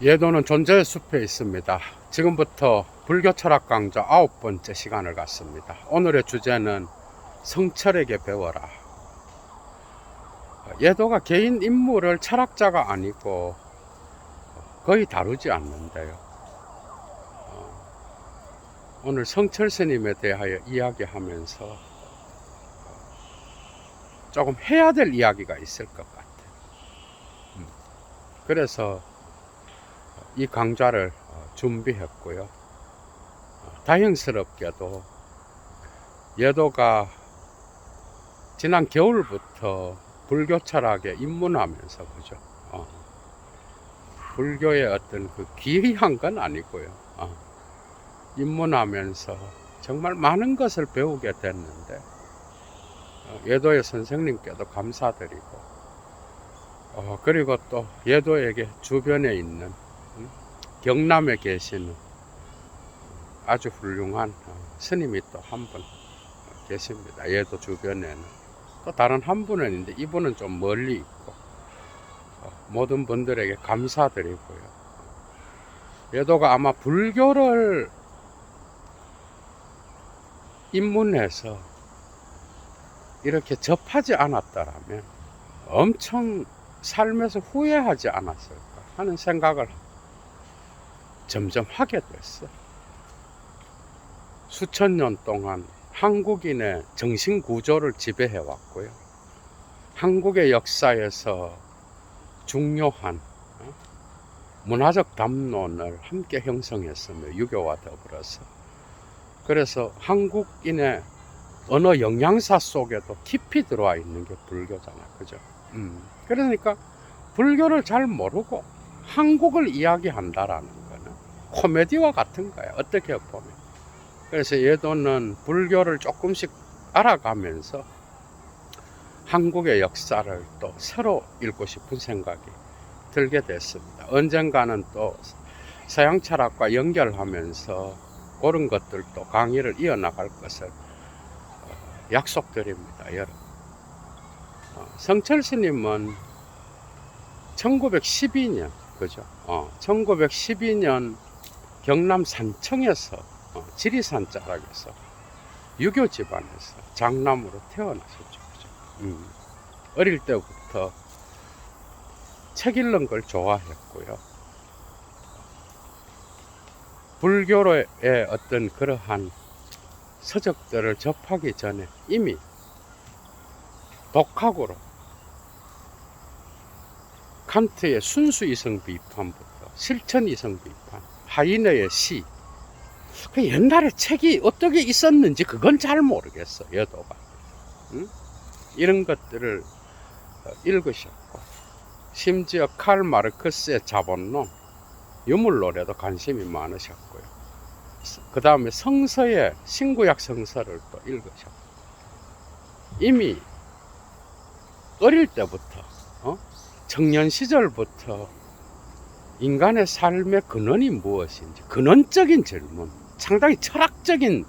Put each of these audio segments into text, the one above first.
예도는 존재의 숲에 있습니다. 지금부터 불교 철학 강좌 9번째 시간을 갖습니다. 오늘의 주제는 성철에게 배워라. 예도가 개인 인물을 철학자가 아니고 거의 다루지 않는데요. 오늘 성철 스님에 대하여 이야기하면서 조금 해야 될 이야기가 있을 것 같아요. 그래서 이 강좌를 준비했고요. 다행스럽게도 예도가 지난 겨울부터 불교 철학에 입문하면서 그죠? 불교의 어떤 그 기이한 건 아니고요. 입문하면서 정말 많은 것을 배우게 됐는데 예도의 선생님께도 감사드리고 그리고 또 예도에게 주변에 있는 경남에 계시는 아주 훌륭한 스님이 또 한 분 계십니다. 예도 주변에는 또 다른 한 분은 있는데 이분은 좀 멀리 있고 모든 분들에게 감사드리고요. 예도가 아마 불교를 입문해서 이렇게 접하지 않았더라면 엄청 삶에서 후회하지 않았을까 하는 생각을 점점 하게 됐어. 수천 년 동안 한국인의 정신 구조를 지배해 왔고요. 한국의 역사에서 중요한 문화적 담론을 함께 형성했으며 유교와 더불어서 그래서 한국인의 언어 영양사 속에도 깊이 들어와 있는 게 불교잖아요. 그죠? 그러니까 불교를 잘 모르고 한국을 이야기한다라는 거는 코미디와 같은 거야. 어떻게 보면. 그래서 예도는 불교를 조금씩 알아가면서 한국의 역사를 또 새로 읽고 싶은 생각이 들게 됐습니다. 언젠가는 또 서양 철학과 연결하면서 그런 것들도 강의를 이어나갈 것을 약속드립니다. 여러분. 성철 스님은 1912년 그죠? 1912년 경남 산청에서 지리산 자락에서 유교 집안에서 장남으로 태어나셨죠. 그죠? 어릴 때부터 책 읽는 걸 좋아했고요. 불교의 어떤 그러한 서적들을 접하기 전에 이미 독학으로 칸트의 순수 이성 비판부터 실천 이성 비판, 하이네의 시, 그 옛날에 책이 어떻게 있었는지 그건 잘 모르겠어. 여도가 이런 것들을 읽으셨고 심지어 칼 마르크스의 자본론, 유물론에도 관심이 많으셨고요. 그 다음에 성서의 신구약 성서를 또 읽으셨고 이미 어릴 때부터 청년 시절부터 인간의 삶의 근원이 무엇인지 근원적인 질문, 상당히 철학적인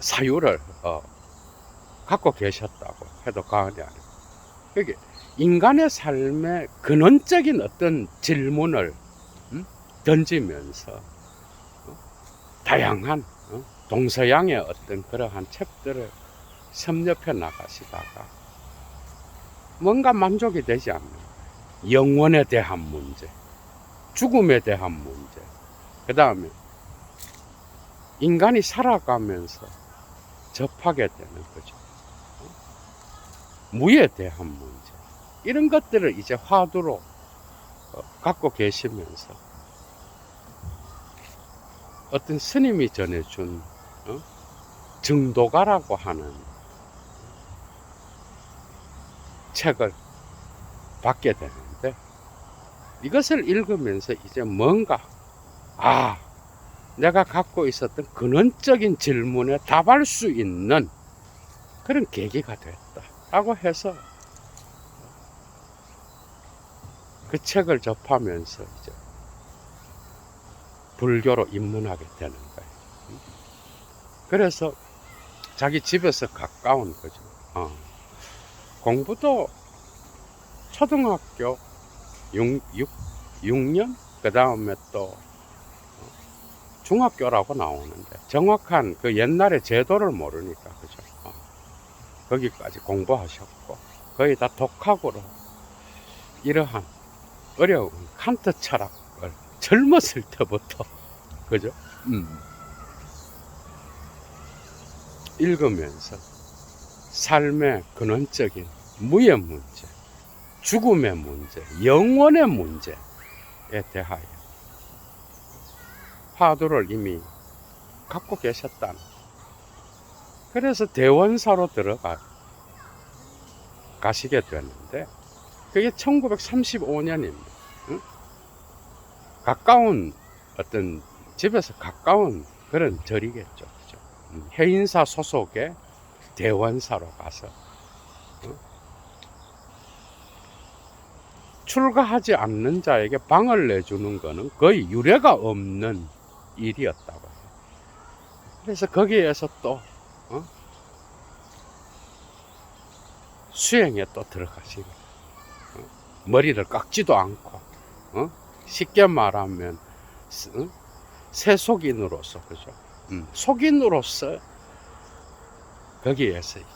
사유를 갖고 계셨다고 해도 과언이 아니고 그게 인간의 삶의 근원적인 어떤 질문을 던지면서 다양한 동서양의 어떤 그러한 책들을 섭렵해 나가시다가 뭔가 만족이 되지 않는 영원에 대한 문제, 죽음에 대한 문제, 그 다음에 인간이 살아가면서 접하게 되는 거죠. 무에 대한 문제, 이런 것들을 이제 화두로 갖고 계시면서 어떤 스님이 전해준 정도가라고 하는 책을 받게 되는데 이것을 읽으면서 이제 뭔가 내가 갖고 있었던 근원적인 질문에 답할 수 있는 그런 계기가 됐다라고 해서 그 책을 접하면서 이제 불교로 입문하게 되는 거예요. 그래서 자기 집에서 가까운 거죠. 공부도 초등학교 6년? 그 다음에 또 중학교라고 나오는데 정확한 그 옛날의 제도를 모르니까 그죠. 거기까지 공부하셨고 거의 다 독학으로 이러한 어려운 칸트 철학을 젊었을 때부터 그죠. 읽으면서 삶의 근원적인 무의 문제, 죽음의 문제, 영원의 문제에 대하여 화두를 이미 갖고 계셨다는. 그래서 대원사로 가시게 되는데 그게 1935년입니다. 가까운 어떤 집에서 가까운 그런 절이겠죠. 그죠? 해인사 소속의 대원사로 가서 출가하지 않는 자에게 방을 내주는 것은 거의 유례가 없는 일이었다고 해요. 그래서 거기에서 또 수행에 또 들어가시고 머리를 깎지도 않고 쉽게 말하면 세속인으로서 그죠. 속인으로서 거기에서 이제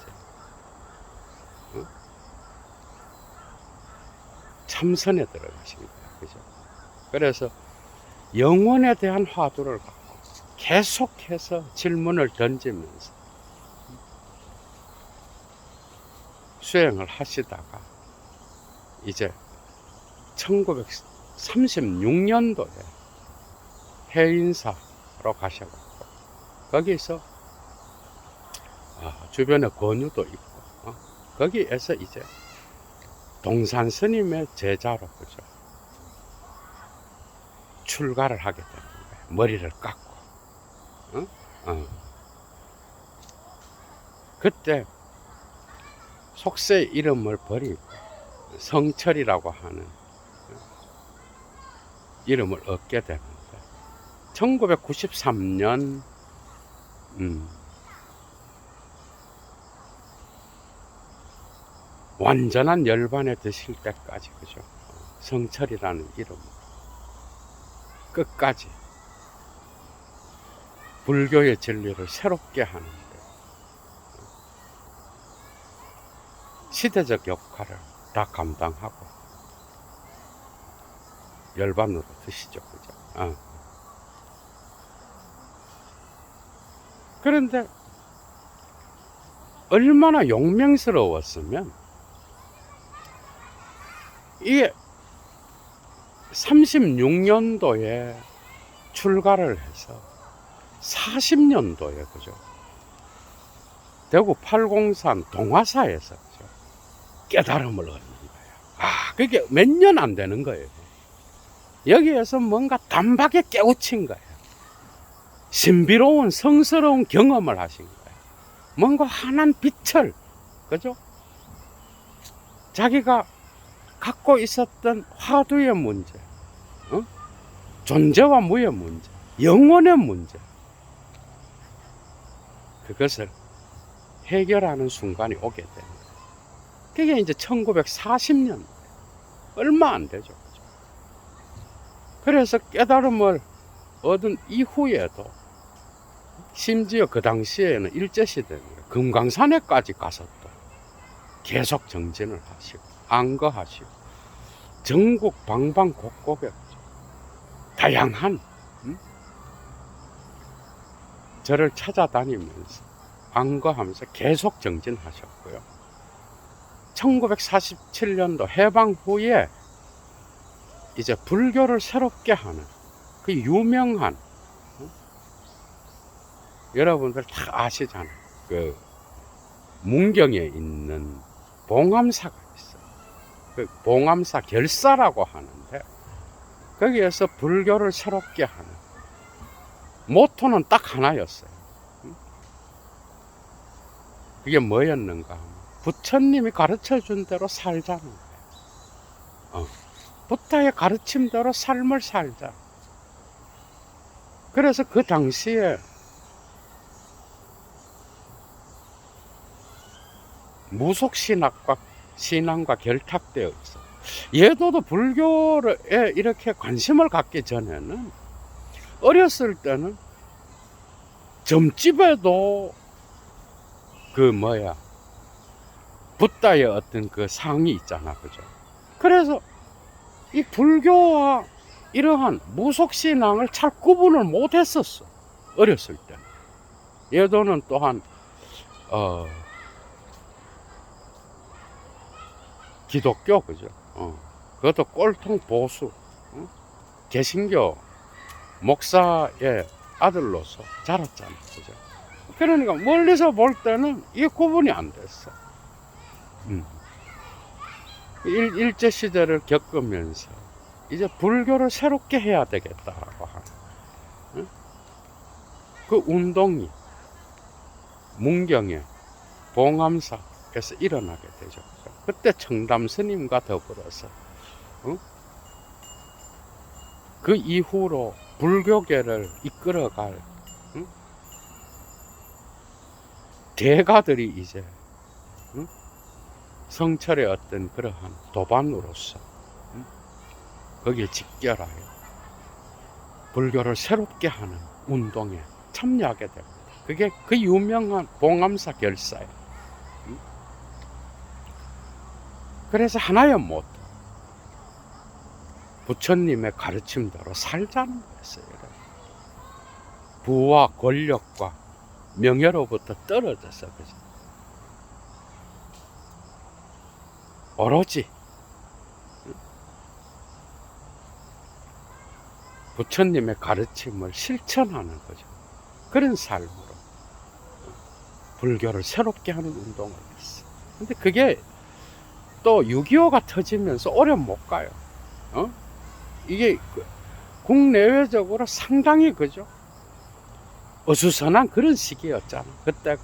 참선에 들어가신 거예요. 그죠. 그래서 영혼에 대한 화두를 갖고 계속해서 질문을 던지면서 수행을 하시다가 이제 1936년도에 해인사로 가셔갖고 거기서 주변에 권유도 있고 거기에서 이제 동산 스님의 제자로 그죠. 출가를 하게 되는 거예요. 머리를 깎고. 그때 속세 이름을 버리고 성철이라고 하는 이름을 얻게 되는데 1993년 완전한 열반에 드실 때까지 그죠. 성철이라는 이름 끝까지 불교의 진리를 새롭게 하는데 시대적 역할을 다 감당하고 열반으로 드시죠. 그죠? 그런데 얼마나 용맹스러웠으면 이게 36년도에 출가를 해서 40년도에 그죠. 대구 팔공산 동화사에서 그죠? 깨달음을 얻는 거예요. 그게 몇 년 안 되는 거예요. 여기에서 뭔가 단박에 깨우친 거예요. 신비로운 성스러운 경험을 하신 거예요. 뭔가 환한 빛을 그죠? 자기가 갖고 있었던 화두의 문제, 존재와 무의 문제, 영혼의 문제, 그것을 해결하는 순간이 오게 됩니다. 그게 이제 1940년, 얼마 안 되죠. 그래서 깨달음을 얻은 이후에도 심지어 그 당시에는 일제시대에 금강산에까지 가서 또 계속 정진을 하시고 안거하시고 전국 방방곡곡에 다양한 절을 찾아다니면서 안거하면서 계속 정진하셨고요. 1947년도 해방 후에 이제 불교를 새롭게 하는 그 유명한 여러분들 다 아시잖아요. 그 문경에 있는 봉암사가 있어요. 그 봉암사 결사라고 하는데 거기에서 불교를 새롭게 하는 모토는 딱 하나였어요. 그게 뭐였는가 하면 부처님이 가르쳐 준 대로 살자는 거예요. 부타의 가르침대로 삶을 살자. 그래서 그 당시에 무속신앙과 결탁되어 있어. 예도도 불교에 이렇게 관심을 갖기 전에는 어렸을 때는 점집에도 붓다의 어떤 그 상이 있잖아, 그죠? 그래서 이 불교와 이러한 무속신앙을 잘 구분을 못 했었어, 어렸을 때. 예도는 또한, 기독교, 그죠? 그것도 꼴통 보수, 개신교 목사의 아들로서 자랐잖아, 그죠? 그러니까 멀리서 볼 때는 이게 구분이 안 됐어. 일제시대를 겪으면서 이제 불교를 새롭게 해야 되겠다라고 하는 그 운동이 문경에 봉암사에서 일어나게 되죠. 그때 청담 스님과 더불어서 그 이후로 불교계를 이끌어갈 대가들이 이제 성철의 어떤 그러한 도반으로서 거기에 직결하여 불교를 새롭게 하는 운동에 참여하게 됩니다. 그게 그 유명한 봉암사 결사예요. 그래서 하나의 모토, 부처님의 가르침대로 살자는 거였어요. 부와 권력과 명예로부터 떨어져서, 그죠? 오로지 부처님의 가르침을 실천하는 거죠. 그런 삶으로 불교를 새롭게 하는 운동을 했어요. 근데 그게 또 6.25가 터지면서 오래 못 가요. 이게 국내외적으로 상당히, 그죠? 어수선한 그런 시기였잖아, 그때가.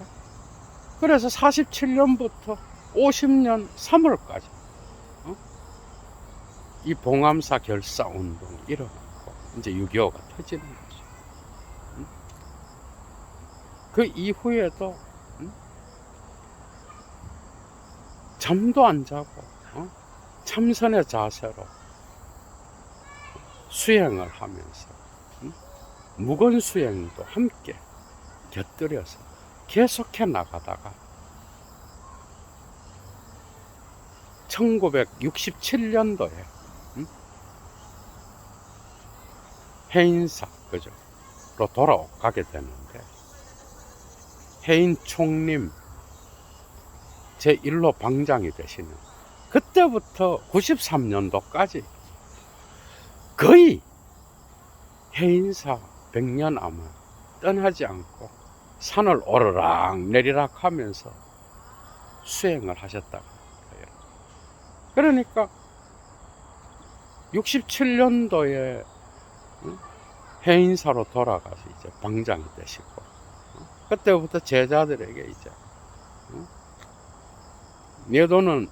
그래서 47년부터 50년 3월까지 이 봉암사 결사 운동이 일어나고 이제 6.25가 터지는 거죠. 그 이후에도 잠도 안 자고 참선의 자세로 수행을 하면서 무건 수행도 함께 곁들여서 계속해 나가다가 1967년도에 해인사, 그죠? 로 돌아가게 되는데, 해인 총림 제1로 방장이 되시는 그때부터 93년도까지 거의 해인사 100년 아마 떠나지 않고 산을 오르락 내리락 하면서 수행을 하셨다고 해요. 그러니까 67년도에 해인사로 돌아가서 이제 방장이 되시고, 그때부터 제자들에게 이제 예도는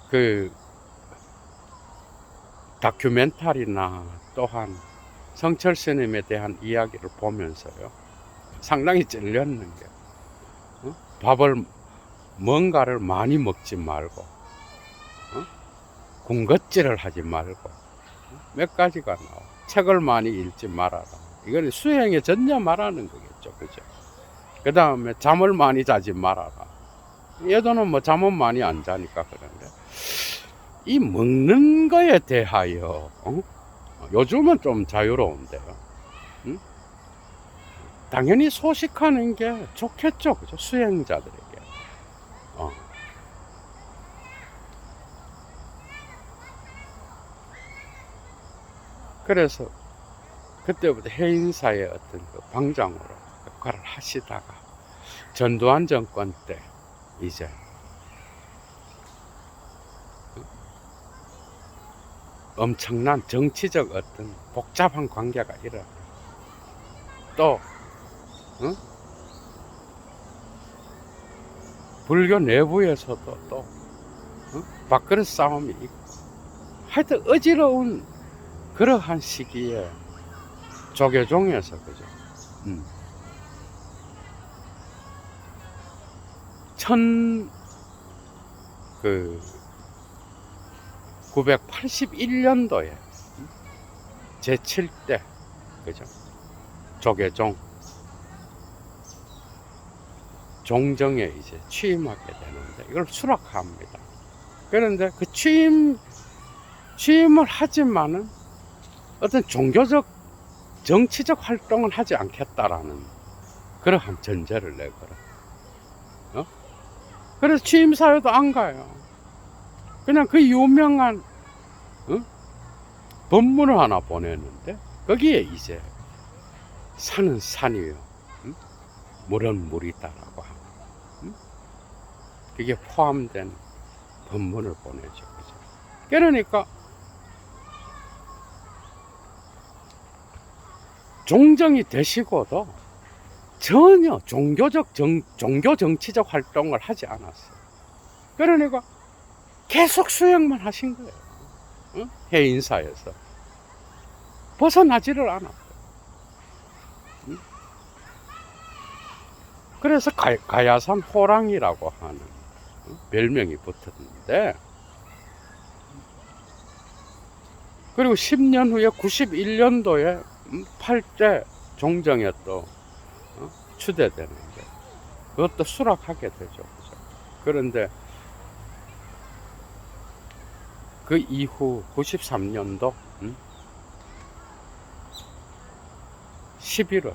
그 다큐멘터리나 또한 성철 스님에 대한 이야기를 보면서요, 상당히 찔렸는 게, 밥을 뭔가를 많이 먹지 말고, 군것질을 하지 말고, 몇 가지가 나와. 책을 많이 읽지 말아라. 이건 수행에 전혀 말하는 거겠죠, 그죠? 그 다음에 잠을 많이 자지 말아라. 예도는 뭐 잠은 많이 안 자니까 그런데, 이 먹는 거에 대하여 요즘은 좀 자유로운데요. 당연히 소식하는 게 좋겠죠, 그죠? 수행자들에게. 그래서 그때부터 해인사의 어떤 그 방장으로 역할을 하시다가 전두환 정권 때 이제 엄청난 정치적 어떤 복잡한 관계가 일어나요. 또 불교 내부에서도 또 밥그릇 싸움이 있고, 하여튼 어지러운 그러한 시기에 조계종에서, 그죠? 1981년도에 제7대 그죠? 조계종 종정에 이제 취임하게 되는데 이걸 수락합니다. 그런데 그 취임을 하지만은 어떤 종교적 정치적 활동을 하지 않겠다라는 그러한 전제를 내거라. 그래서 취임사회도 안 가요. 그냥 그 유명한 법문을 하나 보내는데 거기에 이제 산은 산이요, 물은 물이다라고 하는 그게 포함된 법문을 보내죠. 그죠? 그러니까 종정이 되시고도 전혀 종교 정치적 활동을 하지 않았어요. 그러니까 계속 수행만 하신 거예요. 해인사에서 벗어나지를 않았어요. 그래서 가야산 호랑이라고 하는 별명이 붙었는데, 그리고 10년 후에 91년도에 8대 종정에 또 추대되는데 그것도 수락하게 되죠. 그죠? 그런데 그 이후 93년도 11월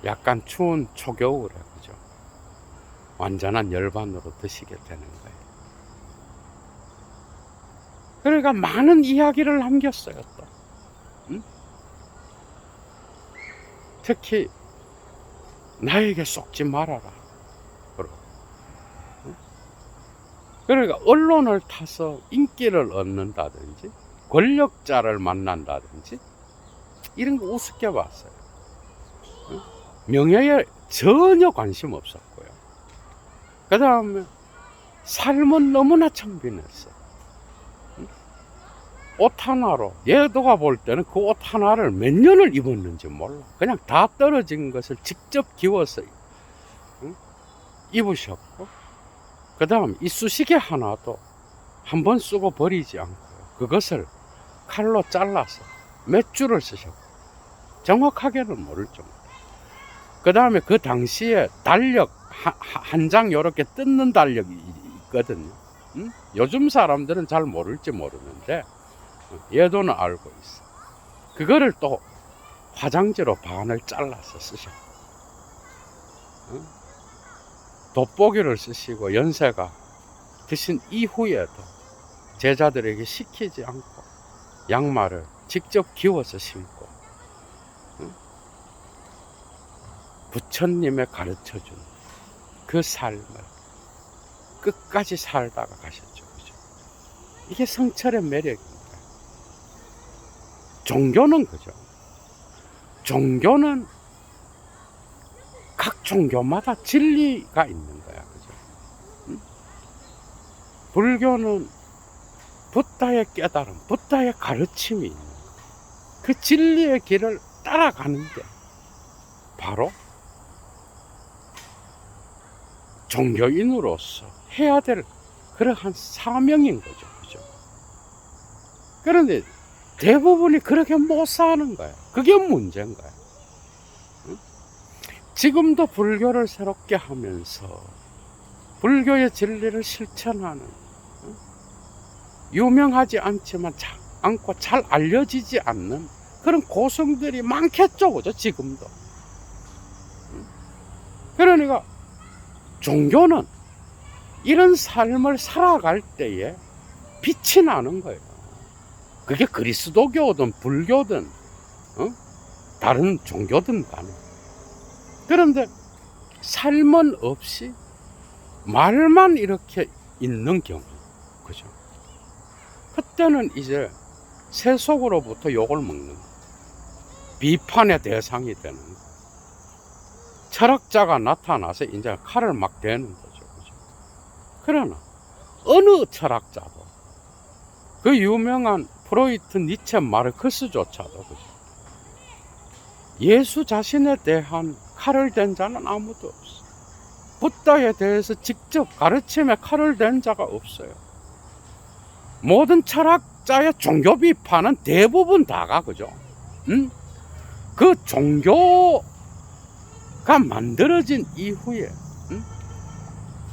약간 추운 초겨울에 그죠? 완전한 열반으로 드시게 되는 거예요. 그러니까 많은 이야기를 남겼어요. 또 특히 나에게 속지 말아라. 그러니까 언론을 타서 인기를 얻는다든지 권력자를 만난다든지 이런 거 우습게 봤어요. 명예에 전혀 관심 없었고요. 그 다음에 삶은 너무나 청빈했어. 옷 하나로, 얘도가 볼 때는 그 옷 하나를 몇 년을 입었는지 몰라. 그냥 다 떨어진 것을 직접 기워서 입으셨고, 그 다음 이쑤시개 하나도 한 번 쓰고 버리지 않고 그것을 칼로 잘라서 몇 줄을 쓰셨고, 정확하게는 모를 정도. 그 다음에 그 당시에 달력 한 장 요렇게 뜯는 달력이 있거든요. 요즘 사람들은 잘 모를지 모르는데 얘도는 알고 있어. 그거를 또 화장지로 반을 잘라서 쓰셨고, 돋보기를 쓰시고 연세가 드신 이후에도 제자들에게 시키지 않고 양말을 직접 기워서 신고 부처님의 가르쳐준 그 삶을 끝까지 살다가 가셨죠. 그죠? 이게 성철의 매력입니다. 종교는 그죠? 종교는 각 종교마다 진리가 있는 거야. 그죠? 불교는 부다의 깨달음, 부다의 가르침이 있는 거야. 그 진리의 길을 따라가는 게 바로 종교인으로서 해야 될 그러한 사명인 거죠. 그죠? 그런데 대부분이 그렇게 못 사는 거예요. 그게 문제인 거예요. 지금도 불교를 새롭게 하면서 불교의 진리를 실천하는 유명하지 않지만 않고 잘 알려지지 않는 그런 고성들이 많겠죠. 그죠? 지금도. 그러니까 종교는 이런 삶을 살아갈 때에 빛이 나는 거예요. 그게 그리스도교든 불교든 다른 종교든 간에. 그런데 삶은 없이 말만 이렇게 있는 경우, 그죠? 그때는 이제 세속으로부터 욕을 먹는 거예요. 비판의 대상이 되는 거예요. 철학자가 나타나서 이제 칼을 막 대는 거죠. 그죠? 그러나 어느 철학자도 그 유명한 프로이트, 니체, 마르크스조차도 그죠? 예수 자신에 대한 칼을 댄 자는 아무도 없어. 붓다에 대해서 직접 가르침에 칼을 댄 자가 없어요. 모든 철학자의 종교 비판은 대부분 다가 그죠? 그 종교가 만들어진 이후에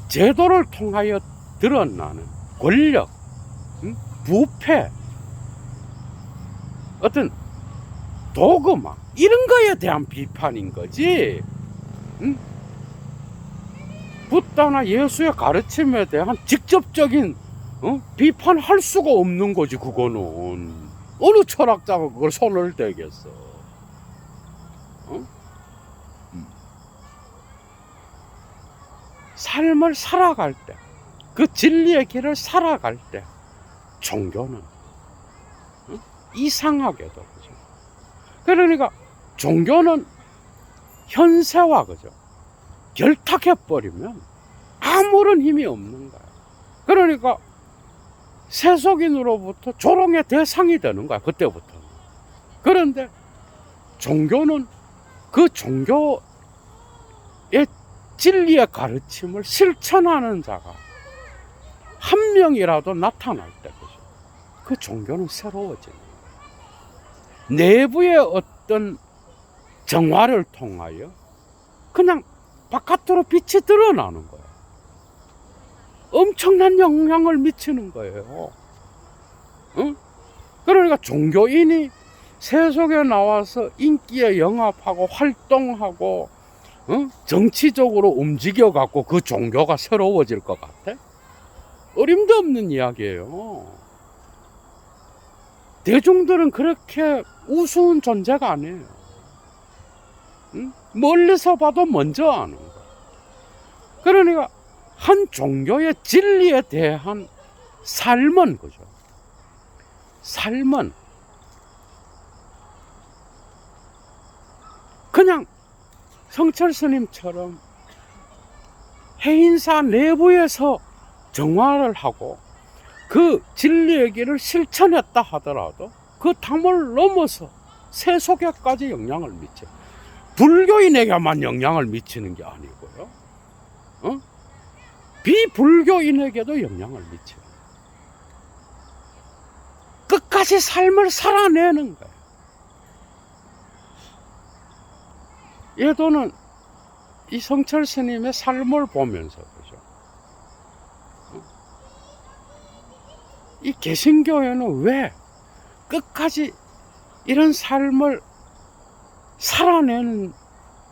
제도를 통하여 드러나는 권력, 부패, 어떤 도그마 이런 거에 대한 비판인 거지. 붓다나 예수의 가르침에 대한 직접적인 비판할 수가 없는 거지. 그거는 어느 철학자가 그걸 손을 대겠어. 삶을 살아갈 때, 그 진리의 길을 살아갈 때 종교는 이상하게도 그죠. 그러니까 종교는 현세와 그죠 결탁해 버리면 아무런 힘이 없는 거야. 그러니까 세속인으로부터 조롱의 대상이 되는 거야. 그때부터는. 그런데 종교는 그 종교의 진리의 가르침을 실천하는 자가 한 명이라도 나타날 때 그죠, 그 종교는 새로워지는 거예요. 내부의 어떤 정화를 통하여 그냥 바깥으로 빛이 드러나는 거예요. 엄청난 영향을 미치는 거예요. 그러니까 종교인이 세속에 나와서 인기에 영합하고 활동하고 정치적으로 움직여갖고 그 종교가 새로워질 것 같아? 어림도 없는 이야기예요. 대중들은 그렇게 우스운 존재가 아니에요. 멀리서 봐도 먼저 아는 거예요. 그러니까 한 종교의 진리에 대한 삶은 그죠, 삶은 그냥 성철 스님처럼 해인사 내부에서 정화를 하고 그 진리의 길을 실천했다 하더라도 그 담을 넘어서 세속에까지 영향을 미쳐요. 불교인에게만 영향을 미치는 게 아니고요, 비불교인에게도 영향을 미쳐요. 끝까지 삶을 살아내는 거예요. 예도는 이 성철 스님의 삶을 보면서 그죠, 이 개신교에는 왜 끝까지 이런 삶을 살아내는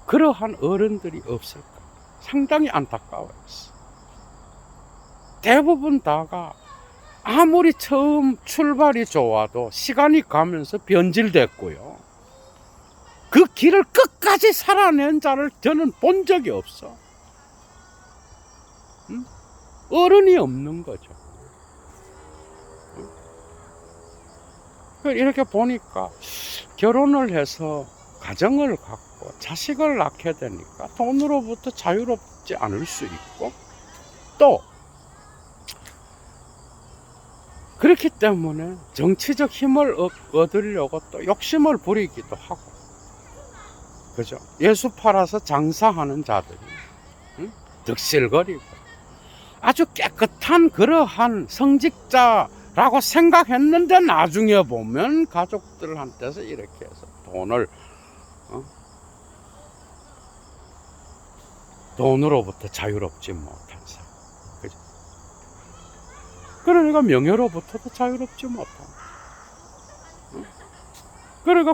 그러한 어른들이 없을까? 상당히 안타까워했어. 대부분 다가 아무리 처음 출발이 좋아도 시간이 가면서 변질됐고요, 그 길을 끝까지 살아낸 자를 저는 본 적이 없어. 어른이 없는 거죠. 이렇게 보니까 결혼을 해서 가정을 갖고 자식을 낳게 되니까 돈으로부터 자유롭지 않을 수 있고, 또 그렇기 때문에 정치적 힘을 얻으려고 또 욕심을 부리기도 하고, 그죠? 예수 팔아서 장사하는 자들이 득실거리고 아주 깨끗한 그러한 성직자라고 생각했는데 나중에 보면 가족들한테서 이렇게 해서 돈으로부터 자유롭지 못한 사람, 그죠? 그러니까 명예로부터도 자유롭지 못한, 그러니까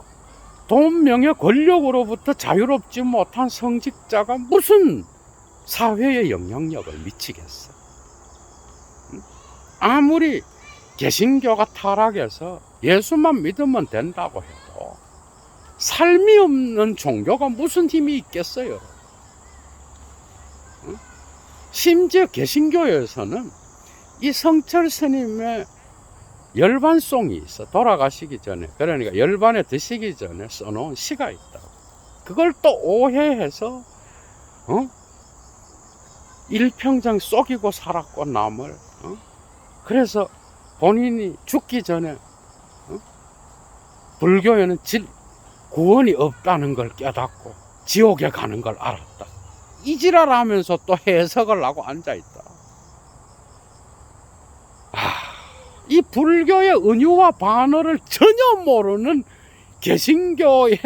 돈, 명예, 권력으로부터 자유롭지 못한 성직자가 무슨 사회에 영향력을 미치겠어? 아무리 개신교가 타락해서 예수만 믿으면 된다고 해도 삶이 없는 종교가 무슨 힘이 있겠어요? 심지어 개신교에서는 이 성철 스님의 열반송이 있어. 돌아가시기 전에, 그러니까 열반에 드시기 전에 써놓은 시가 있다고. 그걸 또 오해해서 일평생 속이고 살았고 남을, 그래서 본인이 죽기 전에 불교에는 구원이 없다는 걸 깨닫고 지옥에 가는 걸 알았다, 이지랄하면서 또 해석을 하고 앉아있다. 이 불교의 은유와 반어를 전혀 모르는 개신교의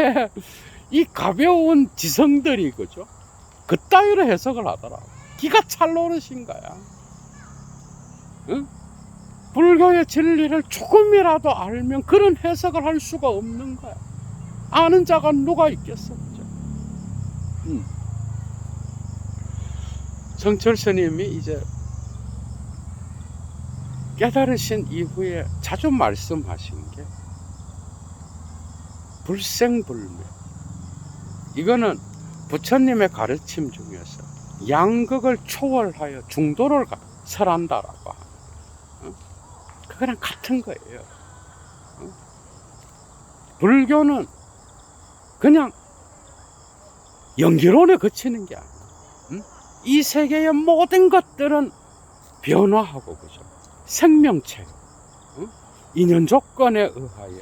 이 가벼운 지성들이, 그죠? 그따위로 해석을 하더라. 기가 찰노릇인 거야. 응? 불교의 진리를 조금이라도 알면 그런 해석을 할 수가 없는 거야. 아는 자가 누가 있겠어, 그죠? 성철 스님이 이제 깨달으신 이후에 자주 말씀하신 게 불생불멸. 이거는 부처님의 가르침 중에서 양극을 초월하여 중도를 설한다라고 하는, 그거랑 같은 거예요. 불교는 그냥 연기론에 그치는 게 아니야. 이 세계의 모든 것들은 변화하고, 그죠? 생명체, 인연 조건에 의하여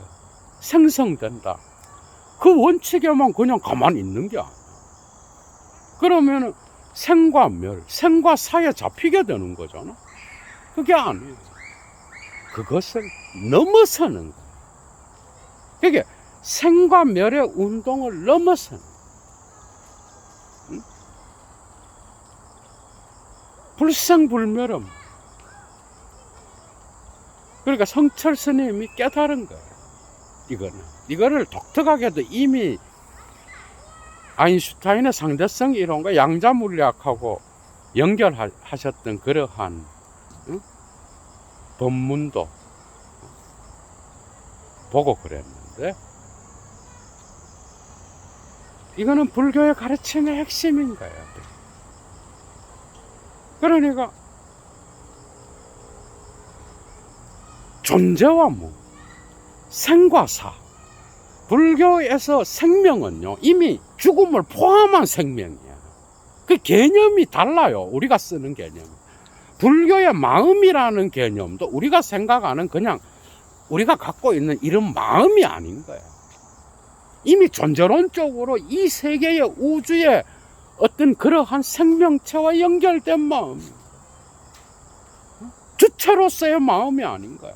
생성된다. 그 원칙에만 그냥 가만히 있는 게 아니야. 그러면 생과 멸, 생과 사에 잡히게 되는 거잖아. 그게 아니에요. 그것을 넘어서는 거야. 그게 생과 멸의 운동을 넘어서는 거야. 불생불멸은, 그러니까 성철 스님이 깨달은 거예요. 이거를 독특하게도 이미 아인슈타인의 상대성 이론과 양자물리학하고 연결하셨던 그러한 법문도 보고 그랬는데, 이거는 불교의 가르침의 핵심인 거예요. 그러니까 존재와 무, 생과 사. 불교에서 생명은요, 이미 죽음을 포함한 생명이야. 그 개념이 달라요. 우리가 쓰는 개념. 불교의 마음이라는 개념도 우리가 생각하는 그냥 우리가 갖고 있는 이런 마음이 아닌 거야. 이미 존재론적으로 이 세계의 우주의 어떤 그러한 생명체와 연결된 마음, 주체로서의 마음이 아닌 거야.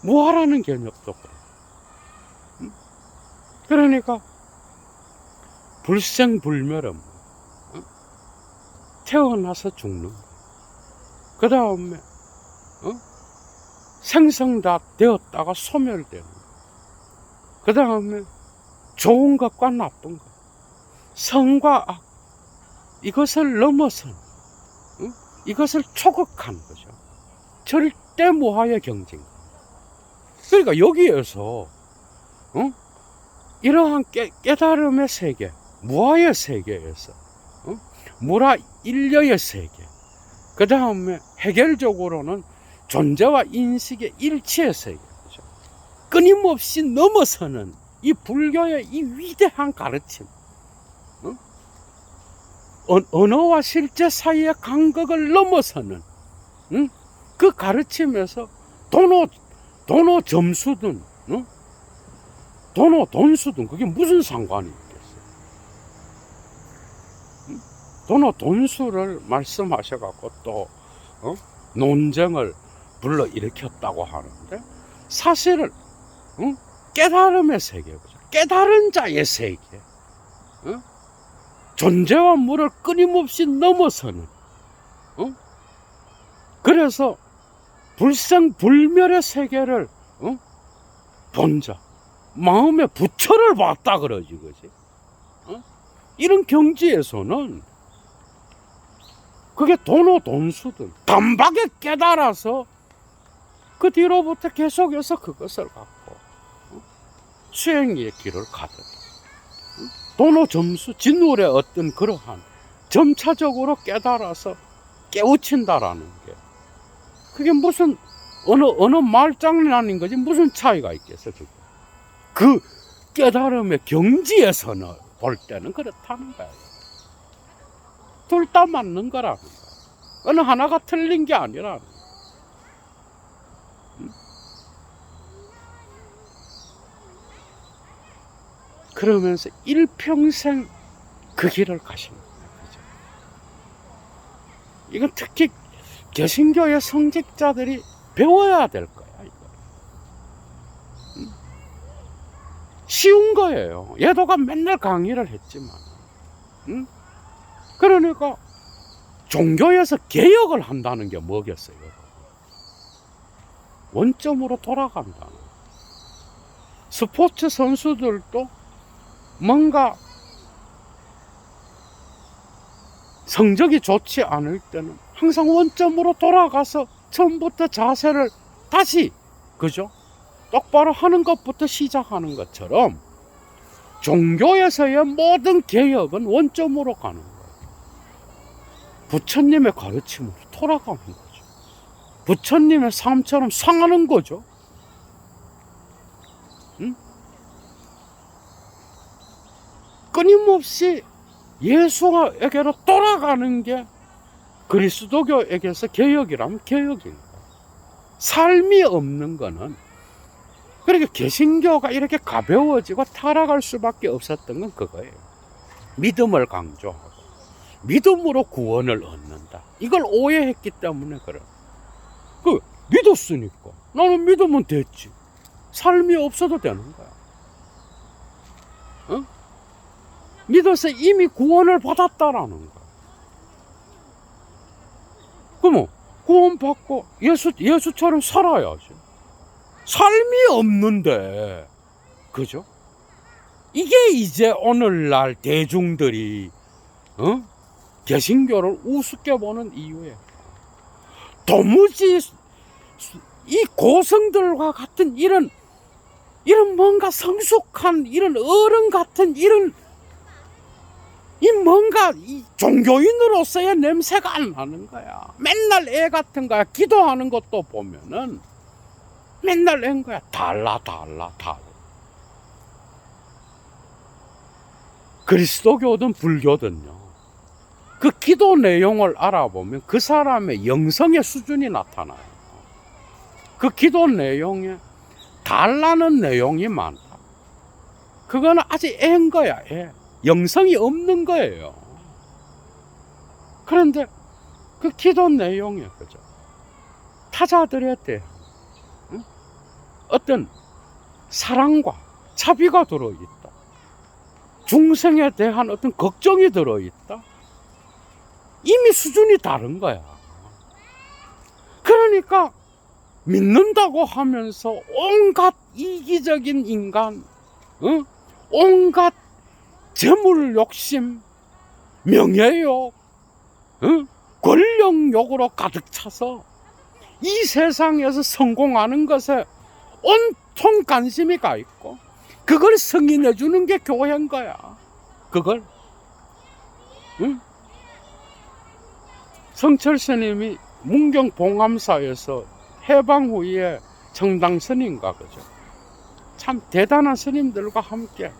무아라는 개념도 그래. 그러니까 불생불멸은 태어나서 죽는 거야. 그 다음에 생성 다 되었다가 소멸되는 거야. 그 다음에 좋은 것과 나쁜 것, 선과 악, 이것을 넘어선, 이것을 초극한 거죠. 절대 무아의 경지인 거야. 그러니까 여기에서 이러한 깨달음의 세계, 무아의 세계에서 무라 일려의 세계, 그 다음에 해결적으로는 존재와 인식의 일치의 세계죠. 끊임없이 넘어서는 이 불교의 이 위대한 가르침, 언어와 실제 사이의 간극을 넘어서는 그 가르침에서 도노 점수든 도노 돈수든 그게 무슨 상관이 있겠어요? 도노 돈수를 말씀하셔갖고 또 논쟁을 불러일으켰다고 하는데, 사실은 깨달음의 세계죠. 깨달은 자의 세계, 존재와 물을 끊임없이 넘어서는, 그래서 불생불멸의 세계를 본자, 마음의 부처를 봤다 그러지, 그지? 이런 경지에서는 그게 도노돈수든 단박에 깨달아서 그 뒤로부터 계속해서 그것을 갖고 수행의 길을 가듯, 도노점수 진울의 어떤 그러한 점차적으로 깨달아서 깨우친다라는 게, 그게 무슨 어느 말장난인 거지 무슨 차이가 있겠어. 그 깨달음의 경지에서는 볼 때는 그렇다는 거야. 둘 다 맞는 거라는 거야. 어느 하나가 틀린 게 아니라. 그러면서 일평생 그 길을 가신 거예요. 그죠? 이건 특히 개신교의 성직자들이 배워야 될 거야. 이거. 쉬운 거예요. 예도가 맨날 강의를 했지만. 그러니까 종교에서 개혁을 한다는 게 뭐겠어요? 원점으로 돌아간다. 스포츠 선수들도 뭔가 성적이 좋지 않을 때는 항상 원점으로 돌아가서 처음부터 자세를 다시, 그죠? 똑바로 하는 것부터 시작하는 것처럼 종교에서의 모든 개혁은 원점으로 가는 거예요. 부처님의 가르침으로 돌아가는 거죠. 부처님의 삶처럼 상하는 거죠. 응? 끊임없이 예수에게로 돌아가는 게 그리스도교에게서 개혁이라면 개혁인 거예요. 삶이 없는 거는, 그러니까 개신교가 이렇게 가벼워지고 타락할 수밖에 없었던 건 그거예요. 믿음을 강조하고 믿음으로 구원을 얻는다. 이걸 오해했기 때문에 그래. 믿었으니까 나는 믿으면 됐지. 삶이 없어도 되는 거야. 어? 믿어서 이미 구원을 받았다라는 거야. 그럼 구원받고 예수처럼 살아야지. 삶이 없는데, 그죠? 이게 이제 오늘날 대중들이 개신교를 우습게 보는 이유예요. 도무지 이 고성들과 같은 이런 뭔가 성숙한 이런 어른 같은 이런 이 뭔가 이 종교인으로서의 냄새가 안 나는 거야. 맨날 애 같은 거야. 기도하는 것도 보면은 맨날 애인 거야. 달라. 그리스도교든 불교든요. 그 기도 내용을 알아보면 그 사람의 영성의 수준이 나타나요. 그 기도 내용에 달라는 내용이 많다. 그거는 아직 애인 거야, 애. 영성이 없는 거예요. 그런데 그 기도 내용에, 그죠? 타자들에 대한 어떤 사랑과 자비가 들어있다. 중생에 대한 어떤 걱정이 들어있다. 이미 수준이 다른 거야. 그러니까 믿는다고 하면서 온갖 이기적인 인간, 온갖 재물 욕심, 명예욕, 권력욕으로 가득 차서 이 세상에서 성공하는 것에 온통 관심이 가 있고 그걸 승인해 주는 게 교회인 거야. 그걸. 성철 스님이 문경 봉암사에서 해방 후에 청당 스님과, 그죠? 참 대단한 스님들과 함께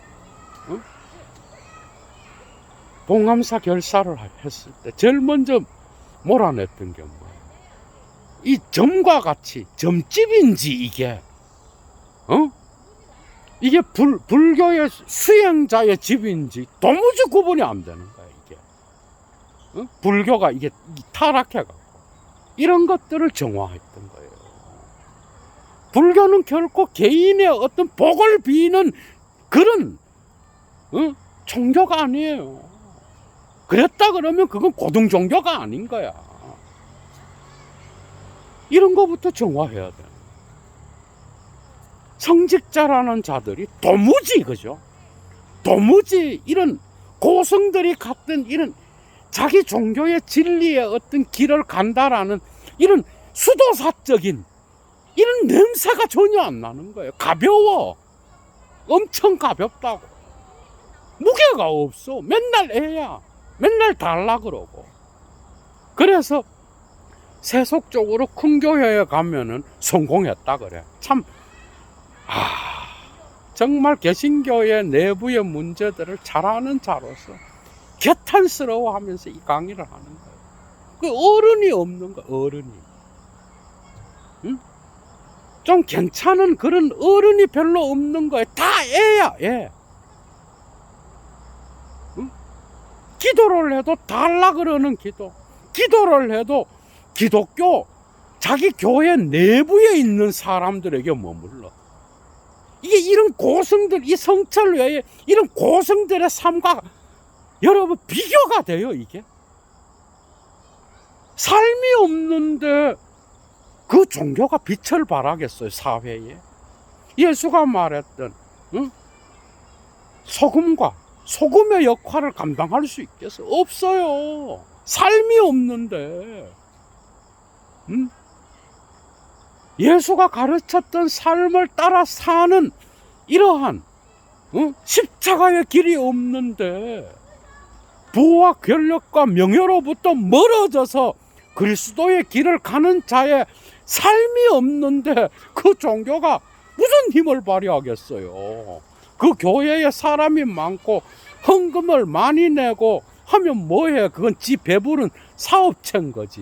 봉암사 결사를 했을 때 제일 먼저 몰아냈던 게 뭐예요? 이 점과 같이 점집인지 이게 이게 불교의 수행자의 집인지 도무지 구분이 안 되는 거야, 이게. 불교가 이게 타락해갖고 이런 것들을 정화했던 거예요. 불교는 결코 개인의 어떤 복을 비는 그런 종교가 아니에요. 그랬다 그러면 그건 고등 종교가 아닌 거야. 이런 거부터 정화해야 돼. 성직자라는 자들이 도무지, 그죠? 도무지 이런 고성들이 갔던 이런 자기 종교의 진리의 어떤 길을 간다라는 이런 수도사적인 이런 냄새가 전혀 안 나는 거예요. 가벼워. 엄청 가볍다고. 무게가 없어. 맨날 애야. 맨날 달라 그러고. 그래서 세속적으로 큰 교회에 가면은 성공했다 그래. 참, 정말 개신교의 내부의 문제들을 잘 아는 자로서 개탄스러워하면서 이 강의를 하는 거예요. 그 어른이 없는 거야, 어른이. 응? 좀 괜찮은 그런 어른이 별로 없는 거예요. 다 애야, 애. 기도를 해도 달라 그러는 기도, 기도를 해도 기독교 자기 교회 내부에 있는 사람들에게 머물러. 이게 이런 고승들, 이 성철 외에 이런 고승들의 삶과 여러분 비교가 돼요. 이게 삶이 없는데 그 종교가 빛을 발하겠어요, 사회에? 예수가 말했던 소금의 역할을 감당할 수 있겠어요? 없어요. 삶이 없는데. 예수가 가르쳤던 삶을 따라 사는 이러한 십자가의 길이 없는데, 부와 권력과 명예로부터 멀어져서 그리스도의 길을 가는 자의 삶이 없는데 그 종교가 무슨 힘을 발휘하겠어요? 그 교회에 사람이 많고 헌금을 많이 내고 하면 뭐해? 그건 지 배부른 사업체인 거지.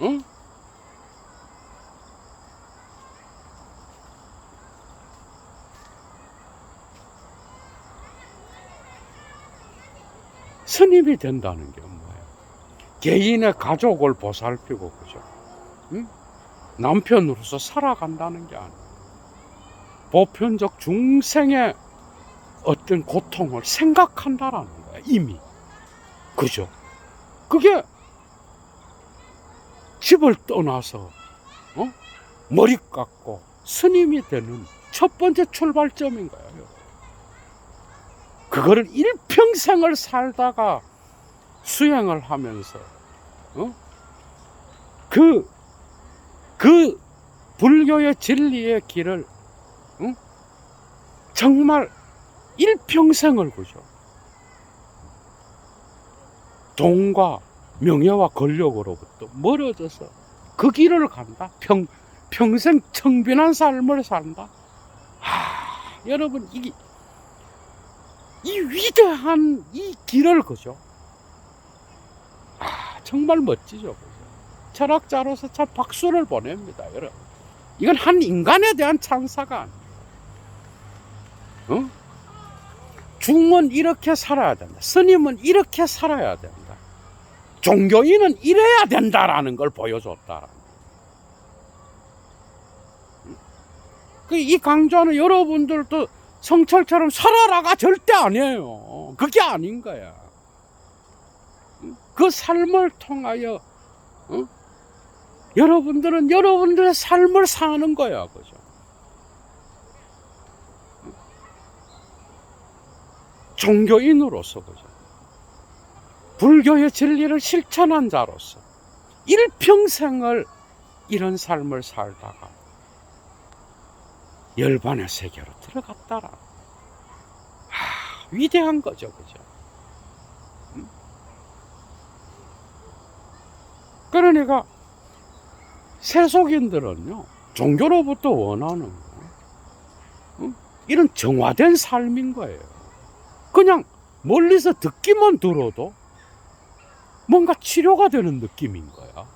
응? 스님이 된다는 게 뭐예요? 개인의 가족을 보살피고, 그죠? 응? 남편으로서 살아간다는 게 아니에요. 보편적 중생의 어떤 고통을 생각한다라는 거예요, 이미. 그죠? 그게 집을 떠나서 머리 깎고 스님이 되는 첫 번째 출발점인 거예요. 그거를 일평생을 살다가 수행을 하면서 그 불교의 진리의 길을 정말 일평생을, 그죠? 돈과 명예와 권력으로부터 멀어져서 그 길을 간다. 평생 청빈한 삶을 산다. 여러분, 이 위대한 이 길을, 그죠? 정말 멋지죠, 그죠? 철학자로서 참 박수를 보냅니다, 여러분. 이건 한 인간에 대한 찬사가 아니에요. 중은 이렇게 살아야 된다. 스님은 이렇게 살아야 된다. 종교인은 이래야 된다라는 걸 보여줬다. 이 강조하는 여러분들도 성철처럼 살아라가 절대 아니에요. 그게 아닌 거야. 그 삶을 통하여 여러분들은 여러분들의 삶을 사는 거야, 그죠? 종교인으로서, 그죠? 불교의 진리를 실천한 자로서 일평생을 이런 삶을 살다가 열반의 세계로 들어갔다라. 위대한 거죠, 그죠? 그러니까 세속인들은요, 종교로부터 원하는 이런 정화된 삶인 거예요. 그냥 멀리서 듣기만 들어도 뭔가 치료가 되는 느낌인 거야.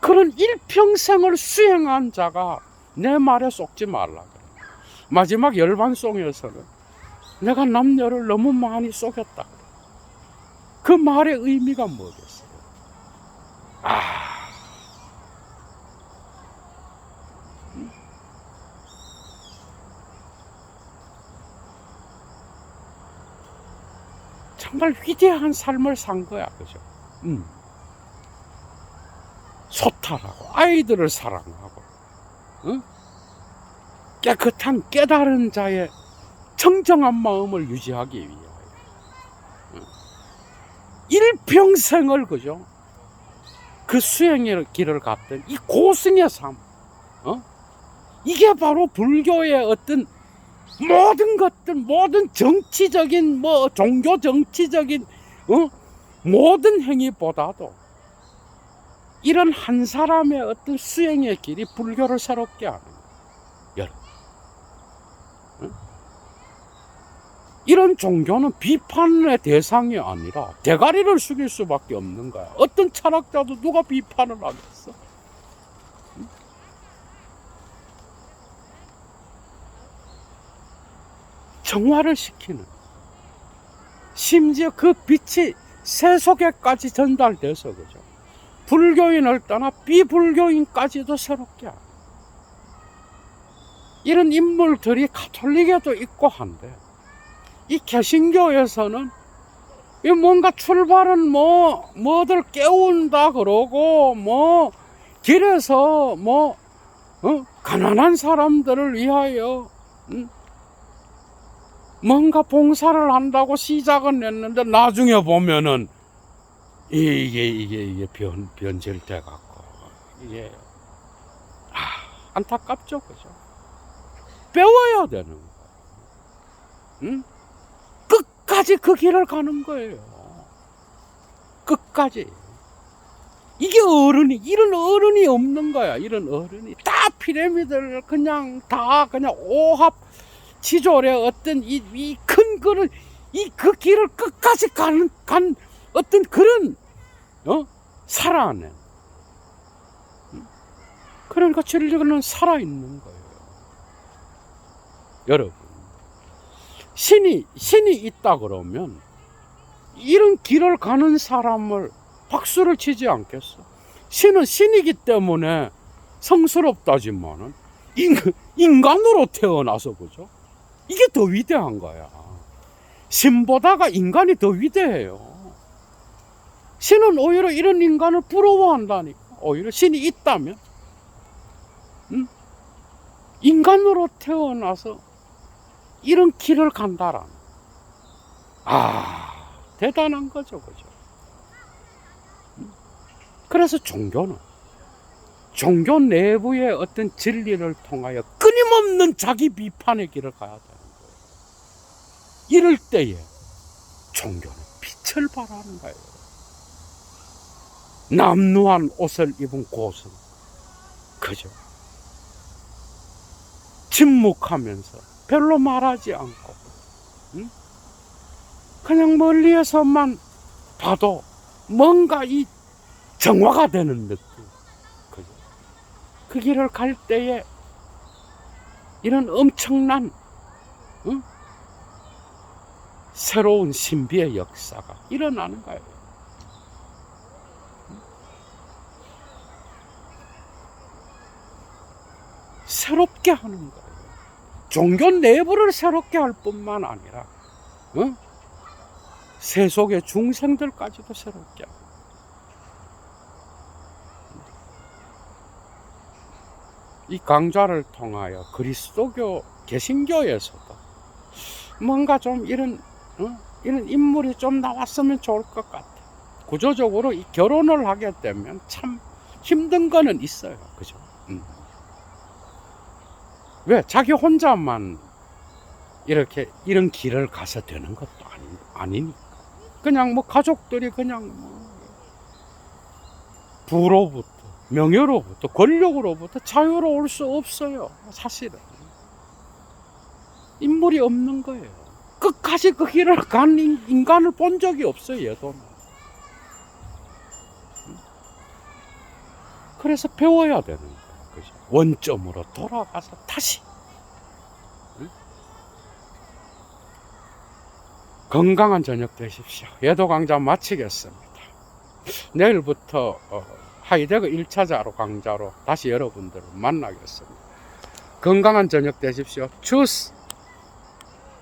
그런 일평생을 수행한 자가 내 말에 속지 말라 그래. 마지막 열반송에서는 내가 남녀를 너무 많이 속였다. 그 말의 의미가 뭐겠어요? 정말 위대한 삶을 산 거야, 그죠? 소탈하고 아이들을 사랑하고 깨끗한 깨달은 자의 청정한 마음을 유지하기 위하여 일평생을, 그죠? 그 수행의 길을 갔던 이 고승의 삶, 이게 바로 불교의 어떤 모든 것들, 모든 정치적인 종교 정치적인 모든 행위보다도 이런 한 사람의 어떤 수행의 길이 불교를 새롭게 하는 거예요. 이런 종교는 비판의 대상이 아니라 대가리를 숙일 수밖에 없는 거야. 어떤 철학자도 누가 비판을 하겠어? 정화를 시키는, 심지어 그 빛이 세속에까지 전달돼서, 그죠? 불교인을 떠나 비불교인까지도 새롭게 하는 이런 인물들이 가톨릭에도 있고 한데, 이 개신교에서는 이 뭔가 출발은 뭐들 깨운다 그러고, 길에서 가난한 사람들을 위하여, 뭔가 봉사를 한다고 시작은 했는데, 나중에 보면은, 이게 변질돼 갖고, 이게, 안타깝죠, 그죠? 배워야 되는 거예요. 응? 끝까지 그 길을 가는 거예요. 끝까지. 이게 이런 어른이 없는 거야. 이런 어른이. 다 피라미드를 그냥 오합 지졸의 어떤 이 큰 그릇, 그 길을 끝까지 간 어떤 그런, 살아낸. 그러니까 진리는 살아있는 거예요. 여러분. 신이 있다 그러면 이런 길을 가는 사람을 박수를 치지 않겠어? 신은 신이기 때문에 성스럽다지만은 인간으로 태어나서, 그죠? 이게 더 위대한 거야. 신보다가 인간이 더 위대해요. 신은 오히려 이런 인간을 부러워한다니까. 오히려 신이 있다면, 인간으로 태어나서 이런 길을 간다라는, 대단한 거죠, 그죠? 그래서 종교 내부의 어떤 진리를 통하여 끊임없는 자기 비판의 길을 가야 되는 거예요. 이럴 때에 종교는 빛을 발하는 거예요. 남루한 옷을 입은 고승, 그죠? 침묵하면서 별로 말하지 않고, 그냥 멀리에서만 봐도 뭔가 이 정화가 되는 느낌, 그죠? 그 길을 갈 때에 이런 엄청난, 새로운 신비의 역사가 일어나는 거예요. 새롭게 하는 거예요. 종교 내부를 새롭게 할 뿐만 아니라, 세속의 중생들까지도 새롭게 하고. 이 강좌를 통하여 그리스도교, 개신교에서도 뭔가 좀 이런 인물이 좀 나왔으면 좋을 것 같아. 구조적으로 이 결혼을 하게 되면 참 힘든 거는 있어요. 그죠? 왜? 자기 혼자만 이런 길을 가서 되는 것도 아니니까. 그냥 가족들이 그냥 부로부터, 명예로부터, 권력으로부터 자유로울 수 없어요. 사실은. 인물이 없는 거예요. 끝까지 그 길을 간 인간을 본 적이 없어요, 얘도. 그래서 배워야 되는 거예요. 그죠? 원점으로 돌아가서 다시. 건강한 저녁 되십시오. 예도 강좌 마치겠습니다. 내일부터 하이데거 1차자로 강좌로 다시 여러분들을 만나겠습니다. 건강한 저녁 되십시오. 주스!